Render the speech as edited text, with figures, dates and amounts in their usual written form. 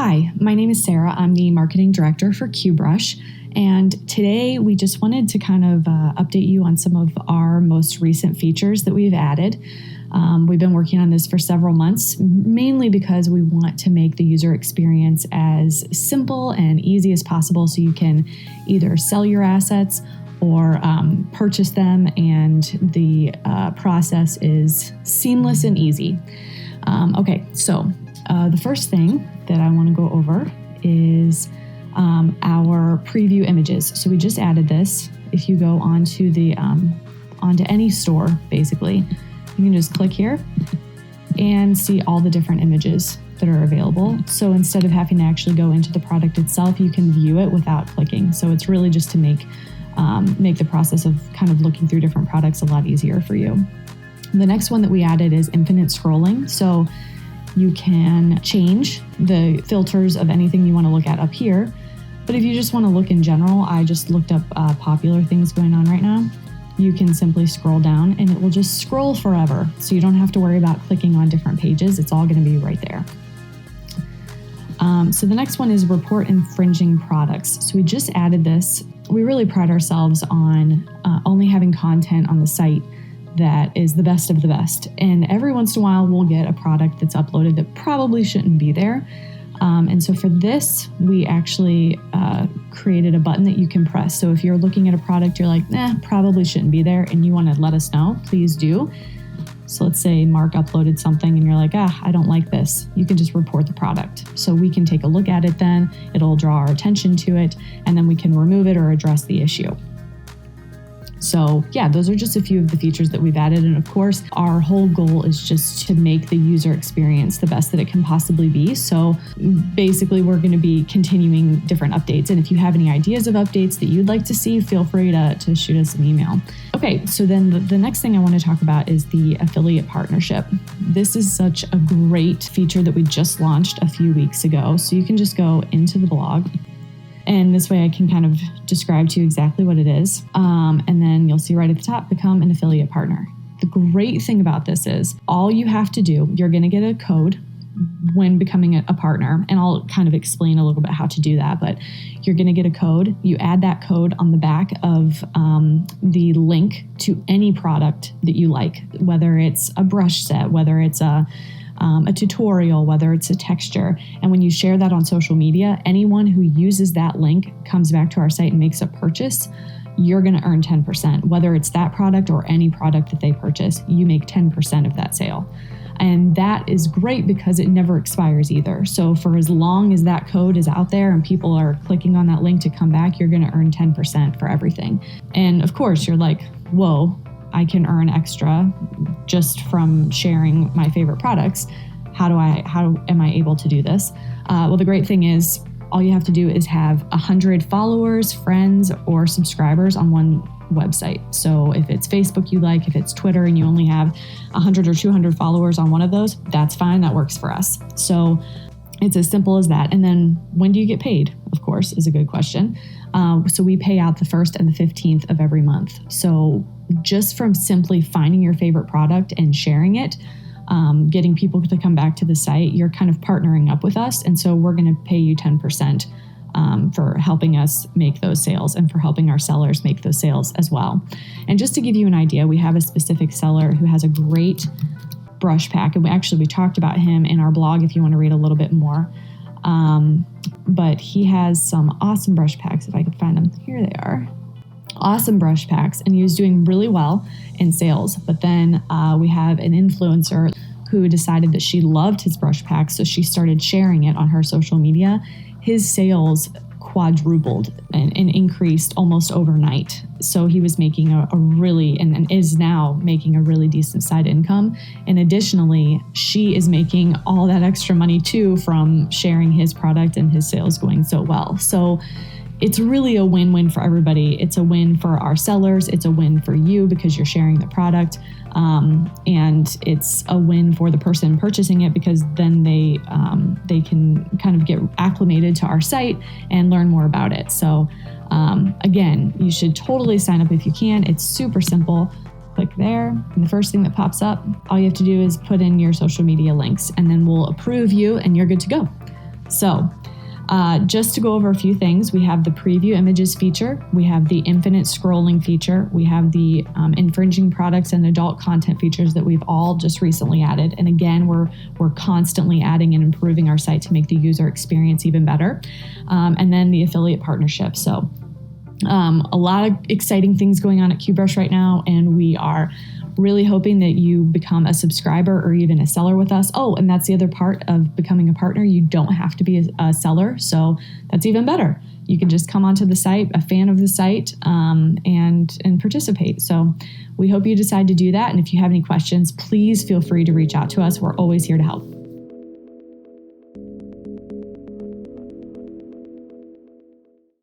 Hi, my name is Sarah. I'm the marketing director for Cubebrush, and today we just wanted to kind of update you on some of our most recent features that we've added. We've been working on this for several months, mainly because we want to make the user experience as simple and easy as possible so you can either sell your assets or purchase them, and the process is seamless and easy. So the first thing that I want to go over is our preview images. So we just added this. If you go onto onto any store, basically, you can just click here and see all the different images that are available. So instead of having to actually go into the product itself, you can view it without clicking. So it's really just to make the process of kind of looking through different products a lot easier for you. The next one that we added is infinite scrolling. So you can change the filters of anything you want to look at up here. But if you just want to look in general, I just looked up popular things going on right now. You can simply scroll down and it will just scroll forever. So you don't have to worry about clicking on different pages. It's all going to be right there. So the next one is report infringing products. So we just added this. We really pride ourselves on only having content on the site that is the best of the best. And every once in a while, we'll get a product that's uploaded that probably shouldn't be there. And so for this, we actually created a button that you can press. So if you're looking at a product, you're like, probably shouldn't be there, and you want to let us know, please do. So let's say Mark uploaded something and you're like, I don't like this. You can just report the product. So we can take a look at it then, it'll draw our attention to it, and then we can remove it or address the issue. So yeah, those are just a few of the features that we've added. And of course, our whole goal is just to make the user experience the best that it can possibly be. So basically, we're going to be continuing different updates. And if you have any ideas of updates that you'd like to see, feel free to shoot us an email. Okay, so then the next thing I want to talk about is the affiliate partnership. This is such a great feature that we just launched a few weeks ago. So you can just go into the blog. And this way I can kind of describe to you exactly what it is. And then you'll see right at the top, become an affiliate partner. The great thing about this is all you have to do, you're going to get a code when becoming a partner. And I'll kind of explain a little bit how to do that. But you're going to get a code. You add that code on the back of the link to any product that you like, whether it's a brush set, whether it's a tutorial, whether it's a texture. And when you share that on social media, anyone who uses that link comes back to our site and makes a purchase, you're going to earn 10%. Whether it's that product or any product that they purchase, you make 10% of that sale. And that is great because it never expires either. So for as long as that code is out there and people are clicking on that link to come back, you're going to earn 10% for everything. And of course, you're like, whoa, I can earn extra just from sharing my favorite products. How am I able to do this? Well, the great thing is all you have to do is have 100 followers, friends, or subscribers on one website. So if it's Facebook you like, if it's Twitter and you only have 100 or 200 followers on one of those, that's fine. That works for us. So it's as simple as that. And then when do you get paid? Of course, is a good question. So we pay out the 1st and the 15th of every month. So just from simply finding your favorite product and sharing it, getting people to come back to the site, you're kind of partnering up with us. And so we're going to pay you 10% for helping us make those sales and for helping our sellers make those sales as well. And just to give you an idea, we have a specific seller who has a great brush pack. And we talked about him in our blog if you want to read a little bit more. But he has some awesome brush packs. If I could find them, here they are. Awesome brush packs, and he was doing really well in sales. But then we have an influencer who decided that she loved his brush pack, so she started sharing it on her social media. His sales quadrupled and increased almost overnight. So he was making and is now making a really decent side income. And additionally, she is making all that extra money too from sharing his product and his sales going so well. So it's really a win-win for everybody. It's a win for our sellers. It's a win for you because you're sharing the product. And it's a win for the person purchasing it because then they can kind of get acclimated to our site and learn more about it. So again, you should totally sign up if you can. It's super simple. Click there, and the first thing that pops up, all you have to do is put in your social media links, and then we'll approve you and you're good to go. So just to go over a few things, we have the preview images feature, we have the infinite scrolling feature, we have the infringing products and adult content features that we've all just recently added. And again, we're constantly adding and improving our site to make the user experience even better. And then the affiliate partnership. So a lot of exciting things going on at Cubebrush right now, and we are really hoping that you become a subscriber or even a seller with us. Oh, and that's the other part of becoming a partner. You don't have to be a seller, so that's even better. You can just come onto the site, a fan of the site, and participate. So we hope you decide to do that. And if you have any questions, please feel free to reach out to us. We're always here to help.